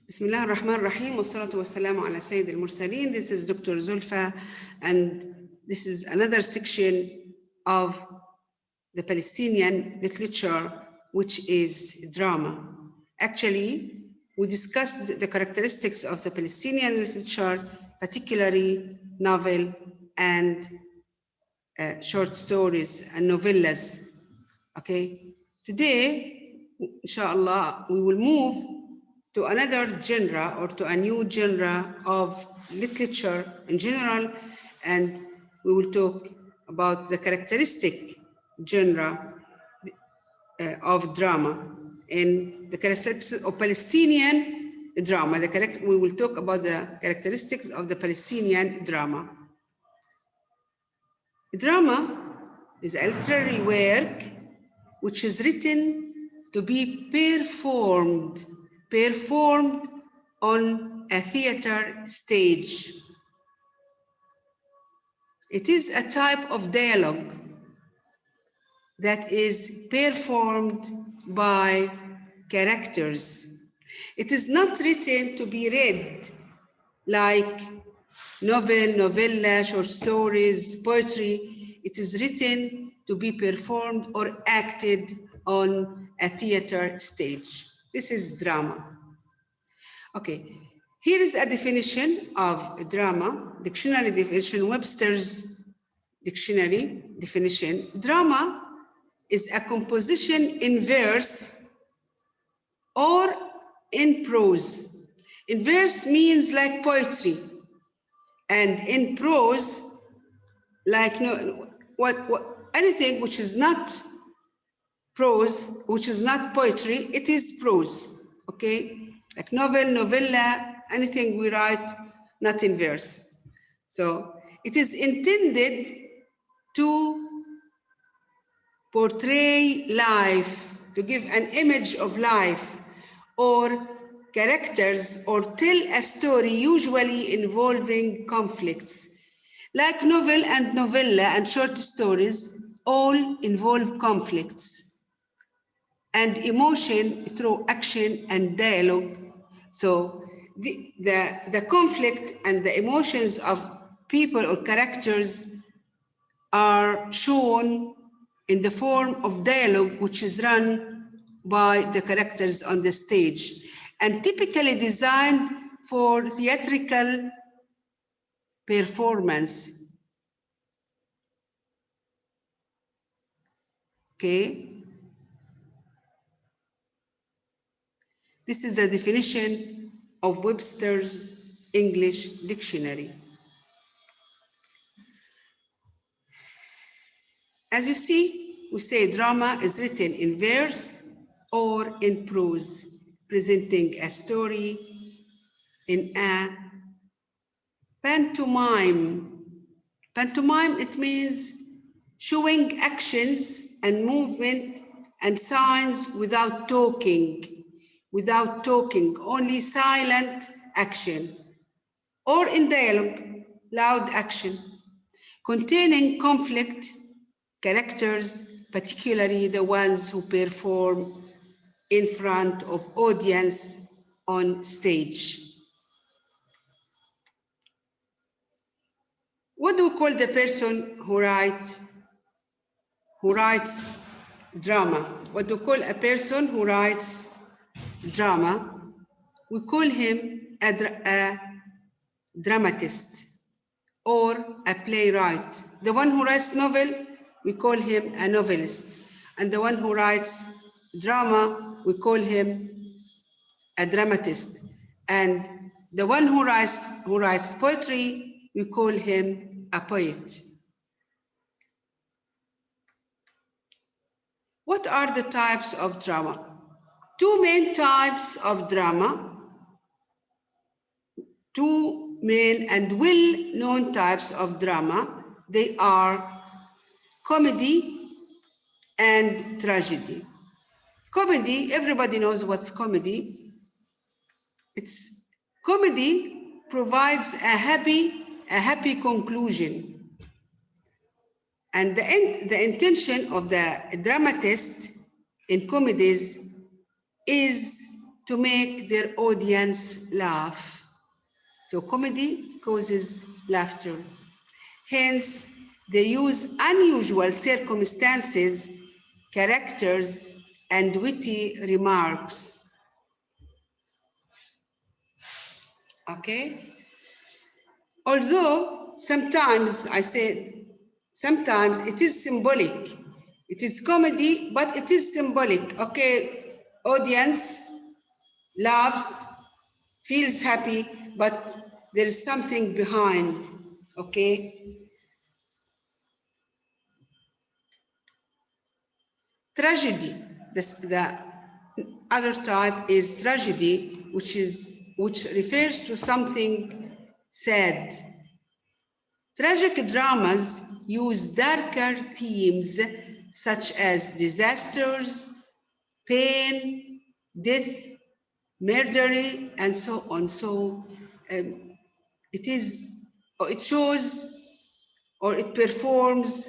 بسم الله الرحمن الرحيم والصلاة والسلام على سيد المرسلين. This is د.زلفى and this is another section of the Palestinian literature, which is drama. Actually, we discussed the characteristics of the Palestinian literature, particularly novel and short stories and novellas. Okay, today, inshallah, we will move to another genre or to a new genre of literature in general, and we will talk about the characteristic genre of drama and the characteristics of Palestinian drama. We will talk about the characteristics of the Palestinian drama. Drama is a literary work which is written to be performed on a theater stage. It is a type of dialogue that is performed by characters. It is not written to be read like novel, novella, short stories, poetry. It is written to be performed or acted on a theater stage. This is drama. Okay, here is a definition of drama, dictionary definition, Webster's dictionary definition. Drama is a composition in verse or in prose. In verse means like poetry, and in prose, like anything which is not prose, which is not poetry, it is prose, okay? Like novel, novella, anything we write, not in verse. So it is intended to portray life, to give an image of life or characters, or tell a story usually involving conflicts. Like novel and novella and short stories, all involve conflicts and emotion through action and dialogue. So the conflict and the emotions of people or characters are shown in the form of dialogue, which is run by the characters on the stage, and typically designed for theatrical performance. Okay. This is the definition of Webster's English Dictionary. As you see, we say drama is written in verse or in prose, presenting a story in a pantomime. Pantomime, it means showing actions and movement and signs without talking, only silent action, or in dialogue, loud action, containing conflict, characters, particularly the ones who perform in front of audience on stage. What do we call the person who writes drama? What do we call a person who writes drama? We call him a dramatist or a playwright. The one who writes novel, we call him a novelist. And the one who writes drama, we call him a dramatist. And the one who writes poetry, we call him a poet. What are the types of drama? Two main types of drama, two main and well-known types of drama. They are comedy and tragedy. Comedy, everybody knows what's comedy. Comedy provides a happy conclusion. And the intention of the dramatist in comedies is to make their audience laugh. So comedy causes laughter. Hence, they use unusual circumstances, characters, and witty remarks. Okay? Although sometimes, I say, sometimes it is symbolic. It is comedy, but it is symbolic. Okay, audience laughs, feels happy, but there is something behind, okay? Tragedy, the other type is tragedy, which refers to something sad. Tragic dramas use darker themes such as disasters, pain, death, murder, and so on. So it shows or it performs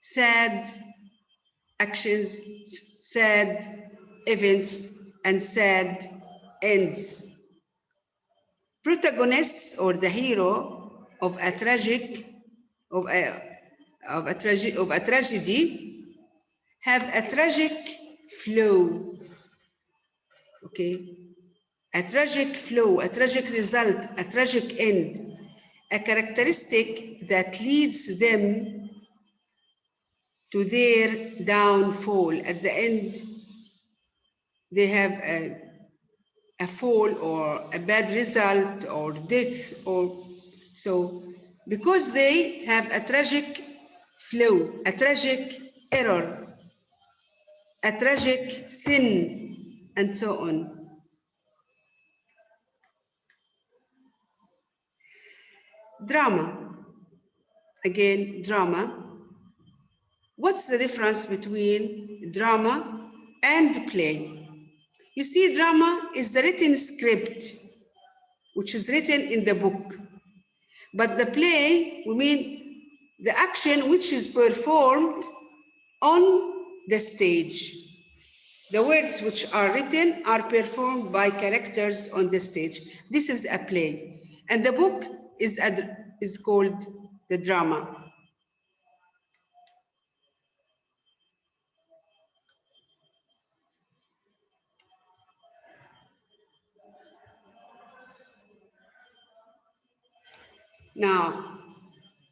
sad actions, sad events, and sad ends. Protagonists or the hero of a tragedy have a tragic flow. Okay, a tragic flow, a tragic result, a tragic end, a characteristic that leads them to their downfall. At the end, they have a fall or a bad result or death, or so because they have a tragic flow, a tragic error, a tragic sin, and so on. Drama. Again, drama. What's the difference between drama and play? You see, drama is the written script, which is written in the book. But the play, we mean the action which is performed on the stage. The words which are written are performed by characters on the stage. This is a play. And the book is called the drama. Now,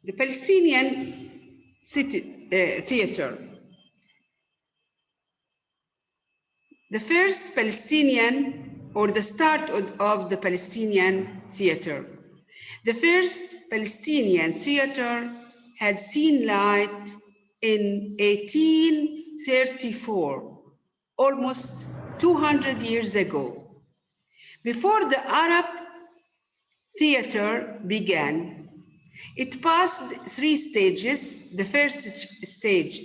the Palestinian theater. The first Palestinian, or the start of the Palestinian theater. The first Palestinian theater had seen light in 1834, almost 200 years ago. Before the Arab theater began, it passed 3 stages. The first stage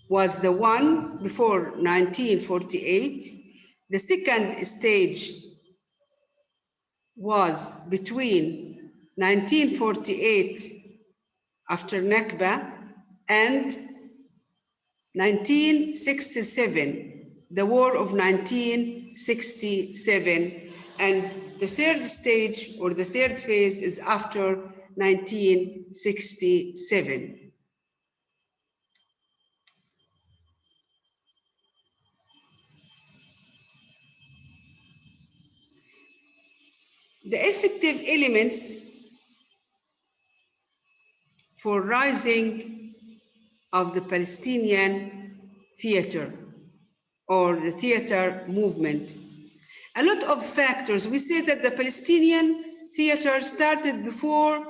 was the one before 1948. The second stage was between 1948 after Nakba and 1967, the war of 1967. And the third stage or the third phase is after 1967. The effective elements for rising of the Palestinian theater or the theater movement. A lot of factors. We say that the Palestinian theater started before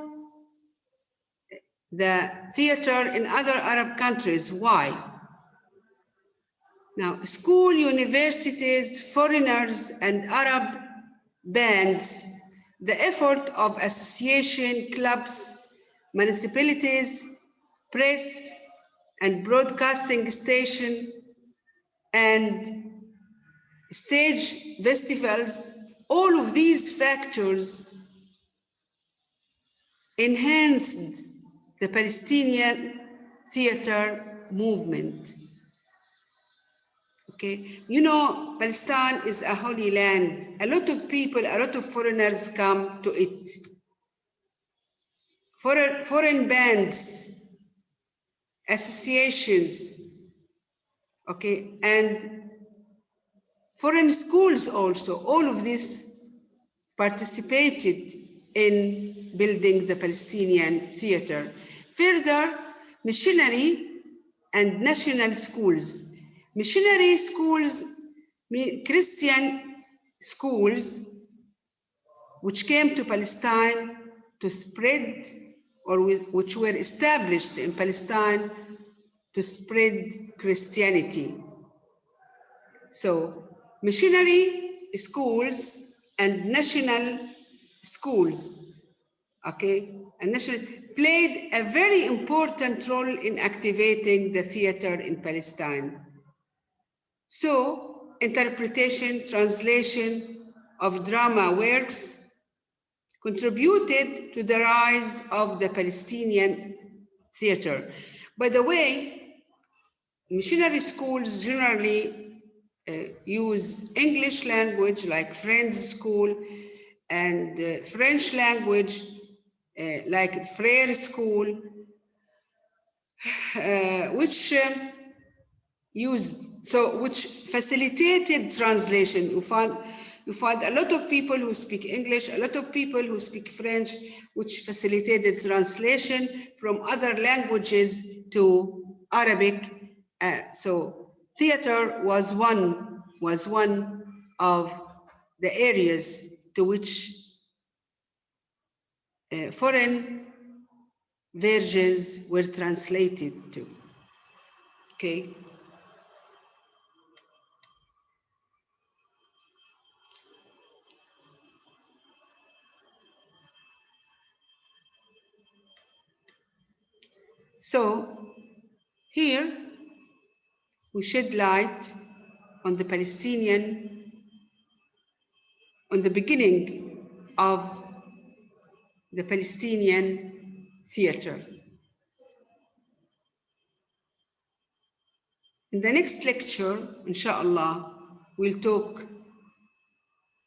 the theater in other Arab countries. Why? Now, school, universities, foreigners, and Arab bands, the effort of association, clubs, municipalities, press, and broadcasting station, and stage festivals, all of these factors enhanced the Palestinian theater movement. Okay, you know, Palestine is a holy land. A lot of people, a lot of foreigners come to it. Foreign bands, associations, okay, and foreign schools also. All of this participated in building the Palestinian theater. Further, missionary and national schools. Missionary schools, Christian schools, which came to Palestine to spread, or which were established in Palestine to spread Christianity. So, missionary schools and national schools, okay, and national played a very important role in activating the theater in Palestine. So, interpretation, translation of drama works contributed to the rise of the Palestinian theater. By the way, missionary schools generally use English language, like Friends School, and French language, like Frere School, which which facilitated translation. You find a lot of people who speak English, a lot of people who speak French, which facilitated translation from other languages to Arabic. So theater was one of the areas to which foreign versions were translated to. Okay. So here we shed light on the beginning of the Palestinian theater. In the next lecture, inshallah, we'll talk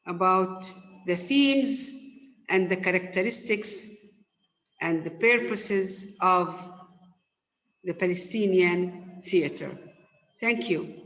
about the themes and the characteristics and the purposes of the Palestinian theater. Thank you.